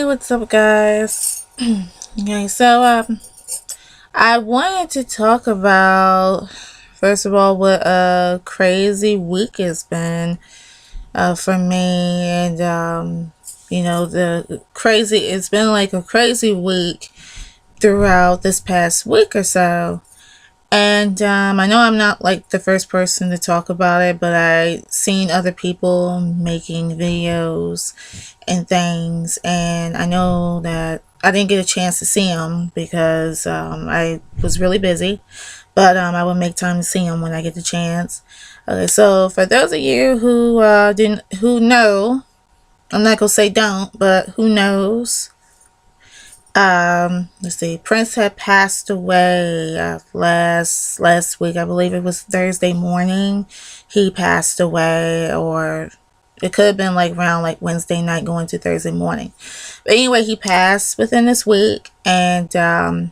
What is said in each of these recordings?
what's up, guys? Okay, so I wanted to talk about first of all what a crazy week has been for me, and the crazy. It's been like a crazy week throughout this past week or so. And I know I'm not like the first person to talk about it, but I seen other people making videos and things, and I know that I didn't get a chance to see them because I was really busy, but I will make time to see them when I get the chance. Okay, so for those of you who who know, I'm not gonna say don't, but who knows, let's see, Prince had passed away last week. I believe it was Thursday morning. He passed away, or it could have been like around like Wednesday night going to Thursday morning. But anyway, he passed within this week, and how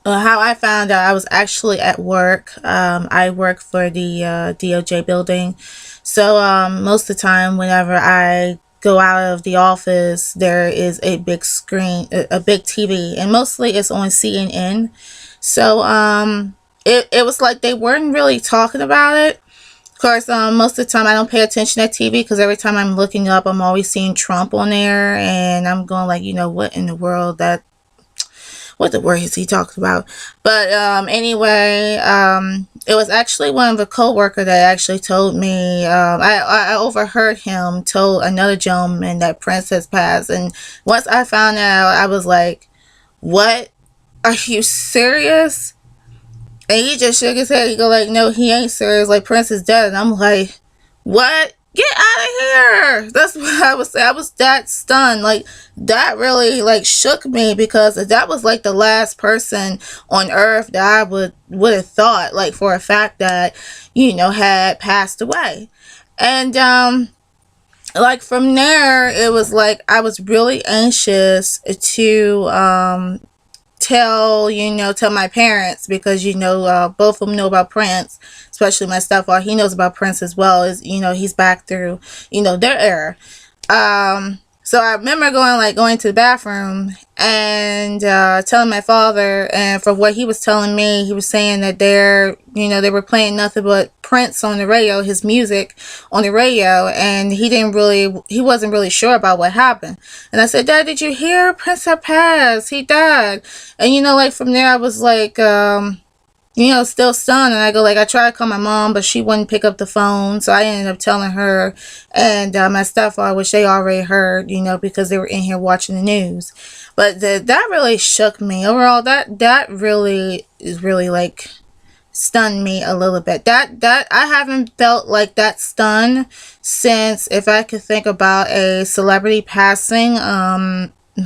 I found out, I was actually at work. I work for the DOJ building, so most of the time, whenever I go out of the office, there is a big screen, a big TV, and mostly it's on CNN. So it was like they weren't really talking about it. Of course, most of the time I don't pay attention to TV because every time I'm looking up, I'm always seeing Trump on there, and I'm going like, what in the world, what the word is he talking about? But anyway, it was actually one of the co-worker that actually told me, I overheard him told another gentleman that Prince has passed, and once I found out, I was like, what, are you serious? And he just shook his head. He go like, no, he ain't serious, like Prince is dead. And I'm like, what? Get out of here. That's what I was saying. I was that stunned. Like, that really like shook me, because that was like the last person on earth that I would have thought, like, for a fact that, had passed away. And like from there, it was like I was really anxious to tell my parents, because both of them know about Prince, especially my stepfather. He knows about Prince as well. Is he's back through their era. So I remember going to the bathroom and telling my father, and from what he was telling me, he was saying that they were playing nothing but Prince on the radio, his music on the radio, and he wasn't really sure about what happened. And I said, Dad, did you hear Prince had passed? He died. And like from there I was like, still stunned. And I go like, I tried to call my mom, but she wouldn't pick up the phone. So I ended up telling her and my stepfather, which they already heard, because they were in here watching the news. But that really shook me. Overall, that really is really like stunned me a little bit. That I haven't felt like that stunned since, if I could think about a celebrity passing,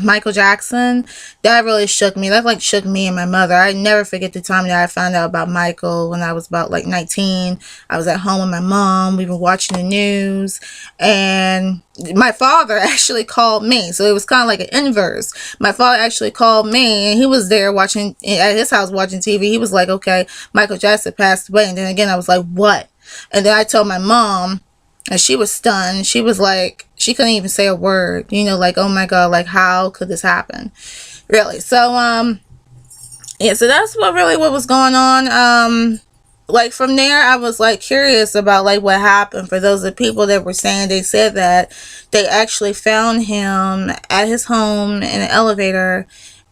Michael Jackson. That really shook me. That like shook me and my mother. I never forget the time that I found out about Michael when I was about like 19. I was at home with my mom. We were watching the news, and my father actually called me. So it was kind of like an inverse. My father actually called me, and he was there watching at his house watching TV. He was like, okay, Michael Jackson passed away. And then again, I was like, what? And then I told my mom, and she was stunned. She was like, she couldn't even say a word, like, oh my God, like, how could this happen? Really. So, yeah, so that's what was going on. Like from there, I was like curious about like what happened. For those of the people that were saying, they said that they actually found him at his home in an elevator,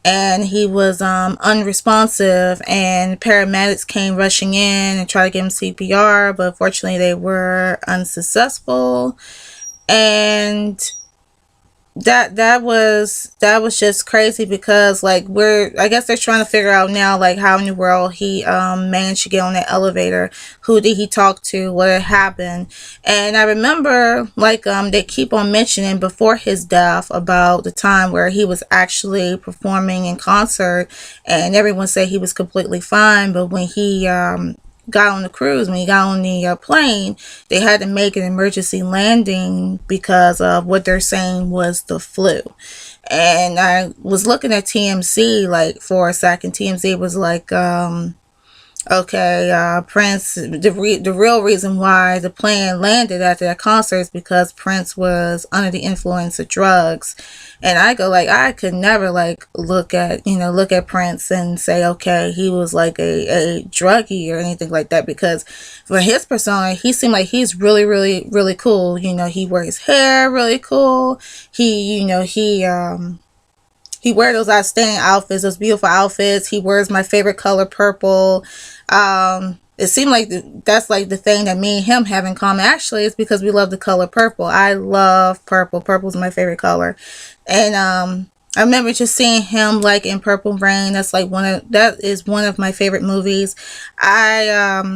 and he was unresponsive, and paramedics came rushing in and tried to give him CPR, but unfortunately they were unsuccessful. And that was just crazy, because like I guess they're trying to figure out now like how in the world he managed to get on that elevator. Who did he talk to? What had happened? And I remember like they keep on mentioning before his death about the time where he was actually performing in concert, and everyone said he was completely fine, but when he got on the cruise, when he got on the plane, they had to make an emergency landing because of what they're saying was the flu. And I was looking at TMZ like for a second. TMZ was like Okay, Prince, the real reason why the plane landed at that concert is because Prince was under the influence of drugs. And I go like, I could never like look at Prince and say, okay, he was like a druggie or anything like that, because for his persona, he seemed like he's really, really, really cool. He wears his hair really cool. He wears those outstanding outfits, those beautiful outfits. He wears my favorite color, purple. It seemed like that's like the thing that me and him have in common. Actually, it's because we love the color purple. I love purple. Purple is my favorite color. And I remember just seeing him like in Purple Rain. That is one of my favorite movies. I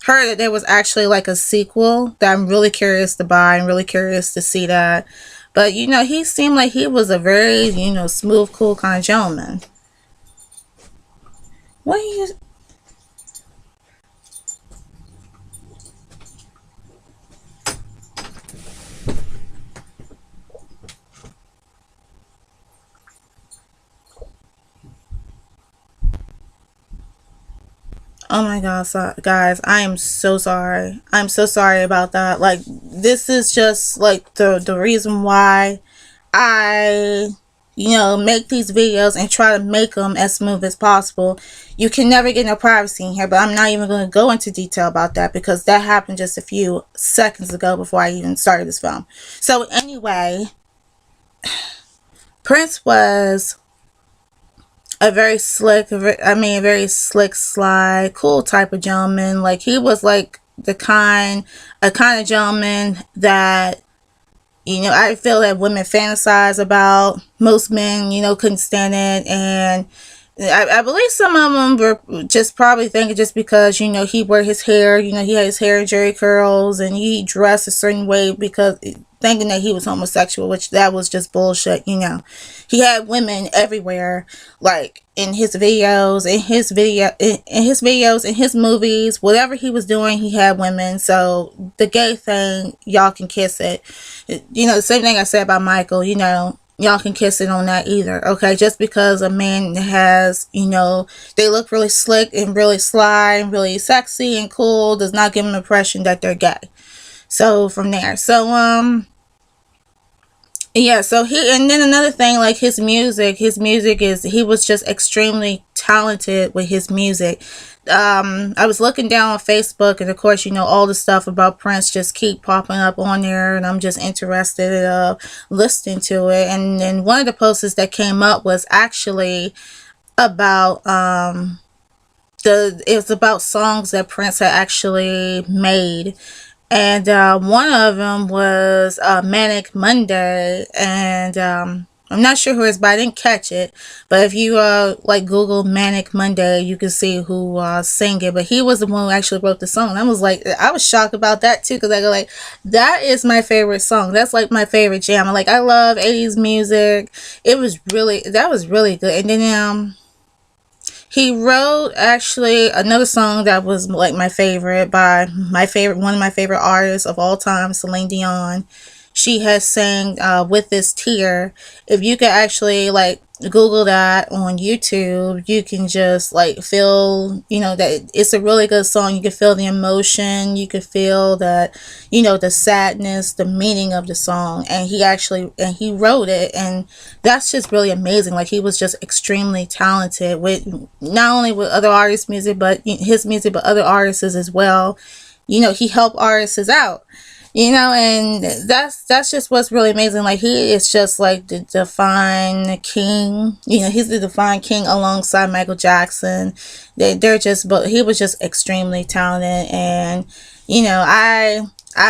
heard that there was actually like a sequel that I'm really curious to buy and really curious to see that. But he seemed like he was a very, smooth, cool kind of gentleman. What you Oh my God, guys, I am so sorry. I'm so sorry about that. Like, this is just like the reason why I, make these videos and try to make them as smooth as possible. You can never get no privacy in here, but I'm not even going to go into detail about that because that happened just a few seconds ago before I even started this film. So anyway, Prince was a very slick, sly, cool type of gentleman. Like, he was like a kind of gentleman that, I feel that women fantasize about. Most men, couldn't stand it. And I believe some of them were just probably thinking just because, he wore his hair, he had his hair in jerry curls and he dressed a certain way because thinking that he was homosexual, which that was just bullshit. He had women everywhere, like in his videos, in his movies, whatever he was doing, he had women. So the gay thing, y'all can kiss it. The same thing I said about Michael, y'all can kiss it on that either. Okay, just because a man has, they look really slick and really sly and really sexy and cool does not give them the impression that they're gay. So from there, yeah, so and then another thing, like his music is, he was just extremely talented with his music. I was looking down on Facebook, and of course, all the stuff about Prince just keep popping up on there, and I'm just interested in listening to it. And then one of the posts that came up was actually about it was about songs that Prince had actually made, and one of them was Manic Monday, and I'm not sure who it is, but I didn't catch it. But if you like Google Manic Monday, you can see who sang it. But he was the one who actually wrote the song. I was shocked about that too, because I go like, that is my favorite song. That's like my favorite jam. I love 80s music. That was really good. And then he wrote actually another song that was like my favorite, by one of my favorite artists of all time, Celine Dion. She has sang With This Tear. If you could actually like Google that on YouTube, you can just like feel, that it's a really good song. You can feel the emotion, you can feel that, the sadness, the meaning of the song. And he wrote it, and that's just really amazing. Like, he was just extremely talented with not only with other artists' music, but his music, but other artists as well. He helped artists out. And that's just what's really amazing. Like, he is just like the divine king. He's the divine king alongside Michael Jackson. They're just, but he was just extremely talented. And I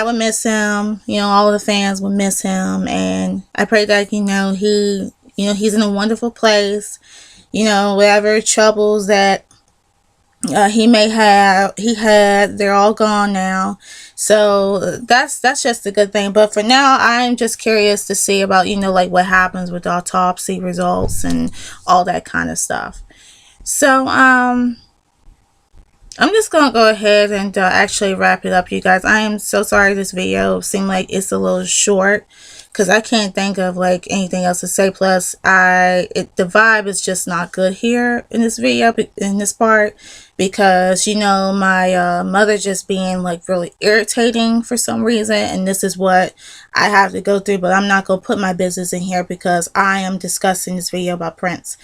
would miss him. All of the fans would miss him, and I pray that he's in a wonderful place. Whatever troubles that they're all gone now. So that's just a good thing. But for now, I'm just curious to see about, like what happens with the autopsy results and all that kind of stuff. So I'm just gonna go ahead and actually wrap it up, you guys. I am so sorry this video seemed like it's a little short, because I can't think of like anything else to say. Plus, the vibe is just not good here in this video, in this part, because you know my mother just being like really irritating for some reason, and this is what I have to go through. But I'm not gonna put my business in here because I am discussing this video about Prince.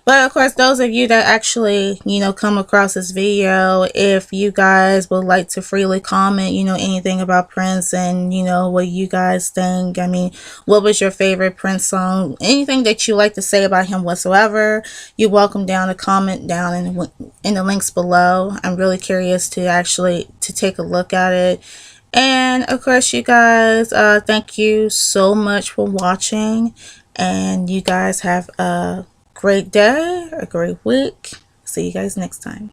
But of course, those of you that actually, you know, come across this video, if you guys would like to freely comment, you know, anything about Prince and, you know, what you guys think. I mean, what was your favorite Prince song? Anything that you like to say about him whatsoever, you're welcome down to comment down in the links below. I'm really curious to actually to take a look at it. And of course, you guys, thank you so much for watching, and you guys have a great day, a great week. See you guys next time.